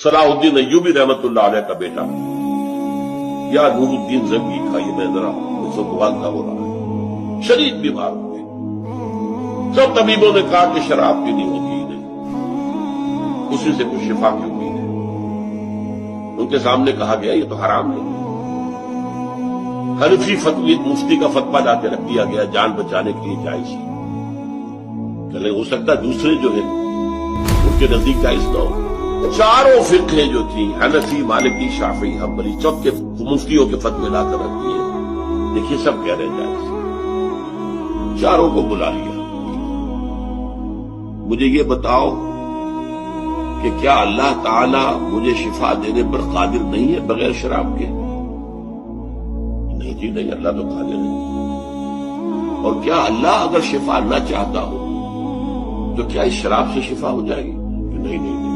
صلاح الدین ایوبی رحمت اللہ علیہ کا بیٹا یا نور الدین زنگی کا، یہ میں ذرا مجھ سے موازنہ ہو رہا ہے، شدید بیمار ہو گئے۔ سب طبیبوں نے کہا کہ شراب پینی ہوتی ہی نہیں، اسی سے کچھ شفا کی امید ہے۔ ان کے سامنے کہا گیا یہ تو حرام ہے۔ حنفی فتوی مفتی کا فتویٰ لا کے رکھ دیا گیا، جان بچانے کے لیے جائز ہے، چلے ہو سکتا ہے دوسرے جو ہیں ان کے نزدیک جائز نہ ہو۔ چاروں فقہیں جو تھیں، حنفی، مالکی، شافعی، حنبلی، سب کے مفتیوں کے فتوے لا کر رکھ دیے، دیکھیے سب کہہ رہے ہیں جائز۔ چاروں کو بلا لیا، مجھے یہ بتاؤ کہ کیا اللہ تعالی مجھے شفا دینے پر قادر نہیں ہے بغیر شراب کے؟ نہیں جی نہیں، اللہ تو قادر نہیں۔ اور کیا اللہ اگر شفا نہ چاہتا ہو تو کیا اس شراب سے شفا ہو جائے گی؟ نہیں نہیں نہیں۔